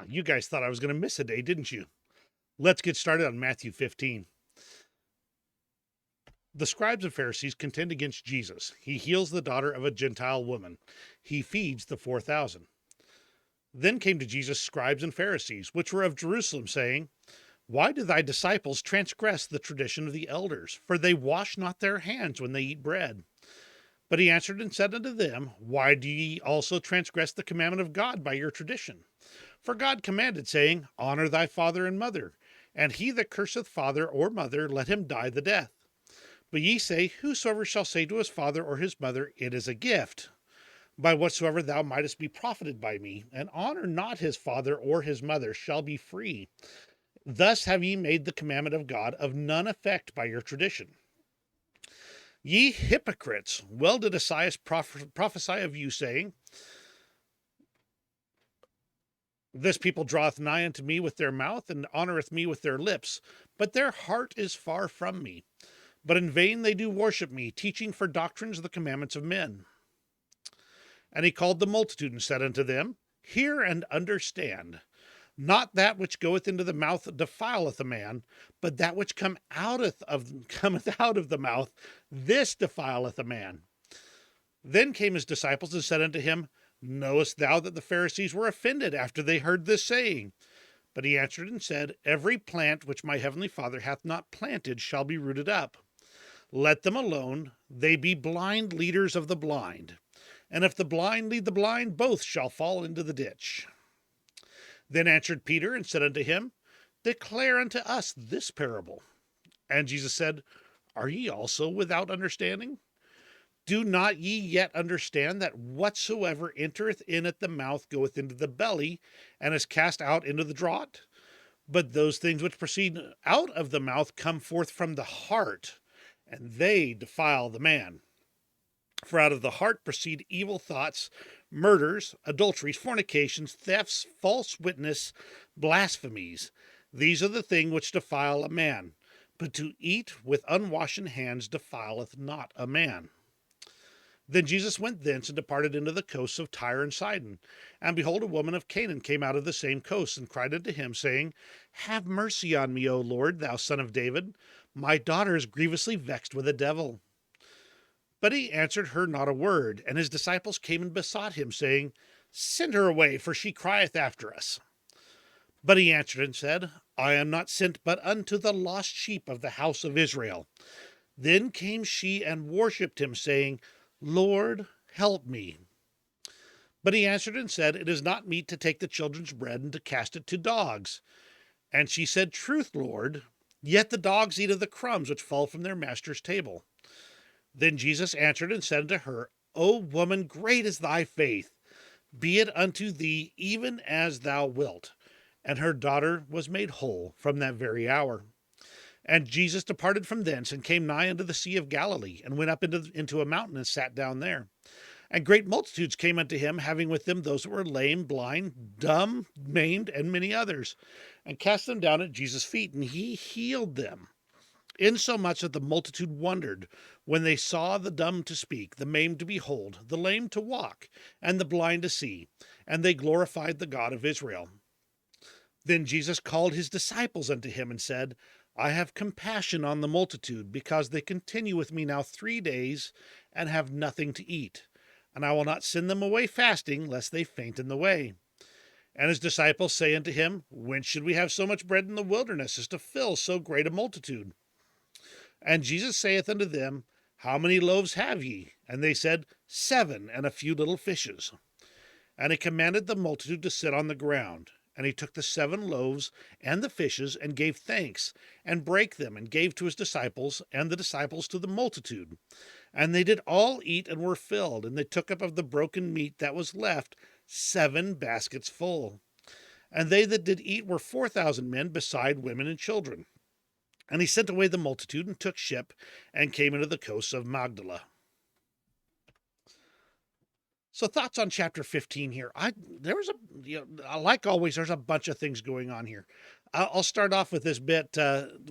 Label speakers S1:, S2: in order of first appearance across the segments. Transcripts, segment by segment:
S1: You guys thought I was going to miss a day, didn't you? Let's get started on Matthew 15. The scribes and Pharisees contend against Jesus. He heals the daughter of a Gentile woman. He feeds the 4,000. Then came to Jesus scribes and Pharisees, which were of Jerusalem, saying, Why do thy disciples transgress the tradition of the elders? For they wash not their hands when they eat bread. But he answered and said unto them, Why do ye also transgress the commandment of God by your tradition? For God commanded, saying, Honor thy father and mother, and he that curseth father or mother, let him die the death. But ye say, Whosoever shall say to his father or his mother, It is a gift, by whatsoever thou mightest be profited by me, and honor not his father or his mother, shall be free. Thus have ye made the commandment of God of none effect by your tradition. Ye hypocrites, well did Esaias prophesy of you, saying, This people draweth nigh unto me with their mouth, and honoreth me with their lips, but their heart is far from me. But in vain they do worship me, teaching for doctrines the commandments of men. And he called the multitude, and said unto them, Hear and understand. Not that which goeth into the mouth defileth a man, but that which cometh out of the mouth, this defileth a man. Then came his disciples and said unto him, Knowest thou that the Pharisees were offended after they heard this saying? But he answered and said, Every plant which my heavenly Father hath not planted shall be rooted up. Let them alone, they be blind leaders of the blind. And if the blind lead the blind, both shall fall into the ditch. Then answered Peter and said unto him, Declare unto us this parable. And Jesus said, Are ye also without understanding? Do not ye yet understand that whatsoever entereth in at the mouth goeth into the belly, and is cast out into the draught? But those things which proceed out of the mouth come forth from the heart, and they defile the man. For out of the heart proceed evil thoughts, murders, adulteries, fornications, thefts, false witness, blasphemies. These are the things which defile a man. But to eat with unwashen hands defileth not a man. Then Jesus went thence and departed into the coasts of Tyre and Sidon. And behold, a woman of Canaan came out of the same coast, and cried unto him, saying, Have mercy on me, O Lord, thou son of David. My daughter is grievously vexed with a devil. But he answered her not a word. And his disciples came and besought him, saying, Send her away, for she crieth after us. But he answered and said, I am not sent but unto the lost sheep of the house of Israel. Then came she and worshipped him, saying, Lord, help me. But he answered and said, It is not meet to take the children's bread and to cast it to dogs. And she said, Truth, Lord, yet the dogs eat of the crumbs which fall from their master's table. Then Jesus answered and said unto her, O woman, great is thy faith. Be it unto thee even as thou wilt. And her daughter was made whole from that very hour. And Jesus departed from thence, and came nigh unto the sea of Galilee, and went up into a mountain, and sat down there. And great multitudes came unto him, having with them those that were lame, blind, dumb, maimed, and many others, and cast them down at Jesus' feet, and he healed them. Insomuch that the multitude wondered when they saw the dumb to speak, the maimed to behold, the lame to walk, and the blind to see, and they glorified the God of Israel. Then Jesus called his disciples unto him, and said, I have compassion on the multitude, because they continue with me now 3 days, and have nothing to eat. And I will not send them away fasting, lest they faint in the way. And his disciples say unto him, Whence should we have so much bread in the wilderness, as to fill so great a multitude? And Jesus saith unto them, How many loaves have ye? And they said, 7, and a few little fishes. And he commanded the multitude to sit on the ground. And he took the 7 loaves and the fishes, and gave thanks, and brake them, and gave to his disciples, and the disciples to the multitude. And they did all eat, and were filled. And they took up of the broken meat that was left 7 baskets full. And they that did eat were 4,000 men, beside women and children. And he sent away the multitude, and took ship, and came into the coasts of Magdala. So thoughts on chapter 15 here. Like always, there's a bunch of things going on here. I'll start off with this bit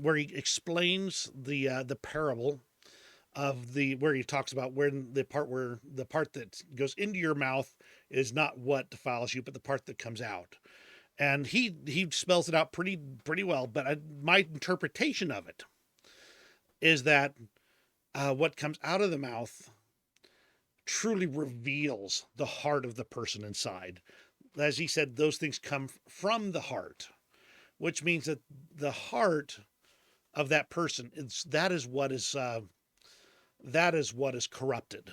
S1: where he explains the parable of where he talks about where the part that goes into your mouth is not what defiles you, but the part that comes out. And he spells it out pretty well. But my interpretation of it is that what comes out of the mouth truly reveals the heart of the person inside. As he said, those things come from the heart, which means that the heart of that person that is what is corrupted,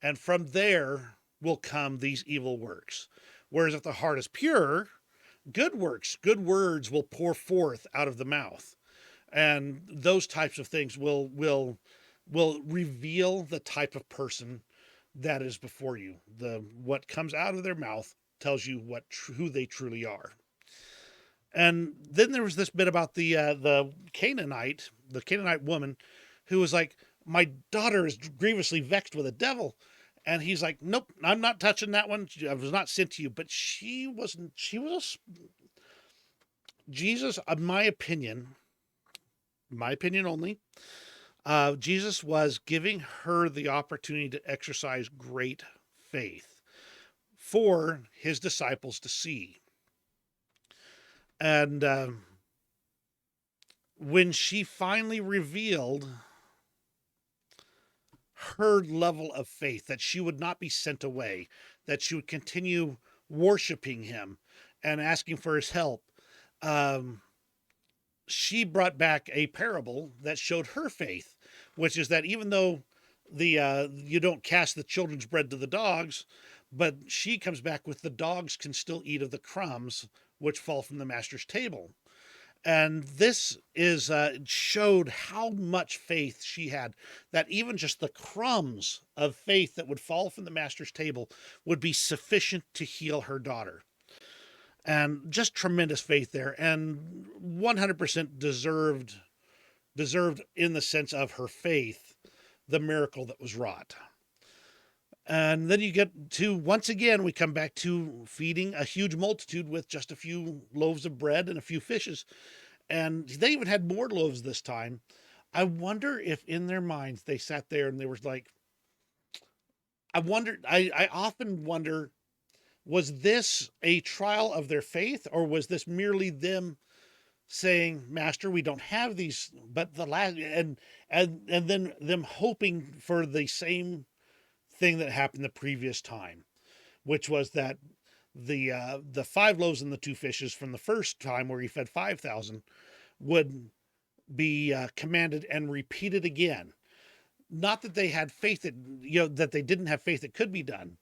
S1: and from there will come these evil works. Whereas if the heart is pure, good works, good words will pour forth out of the mouth, and those types of things will reveal the type of person that is before you. What comes out of their mouth tells you who they truly are. And then there was this bit about the Canaanite woman, who was like, "My daughter is grievously vexed with a devil," and he's like, "Nope, I'm not touching that one. I was not sent to you." But she wasn't. She was Jesus, in my opinion only. Jesus was giving her the opportunity to exercise great faith for his disciples to see. And when she finally revealed her level of faith, that she would not be sent away, that she would continue worshiping him and asking for his help, she brought back a parable that showed her faith, which is that even though you don't cast the children's bread to the dogs, but she comes back with the dogs can still eat of the crumbs which fall from the master's table. And this is showed how much faith she had, that even just the crumbs of faith that would fall from the master's table would be sufficient to heal her daughter. And just tremendous faith there, and 100% deserved in the sense of her faith, the miracle that was wrought. And then you get to, once again, we come back to feeding a huge multitude with just a few loaves of bread and a few fishes. And they even had more loaves this time. I wonder if in their minds they sat there and they were like, I often wonder, was this a trial of their faith, or was this merely them saying, "Master, we don't have these," but the last, and then them hoping for the same thing that happened the previous time, which was that the 5 loaves and the 2 fishes from the first time where he fed 5,000 would be commanded and repeated again. Not that they had faith that they didn't have faith that could be done,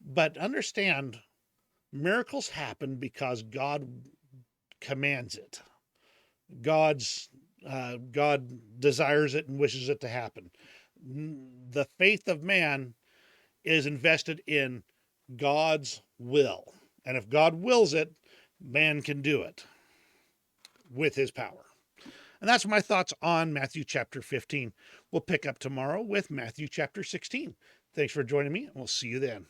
S1: but understand, miracles happen because God commands it. God desires it and wishes it to happen. The faith of man is invested in God's will. And if God wills it, man can do it with his power. And that's my thoughts on Matthew chapter 15. We'll pick up tomorrow with Matthew chapter 16. Thanks for joining me, and we'll see you then.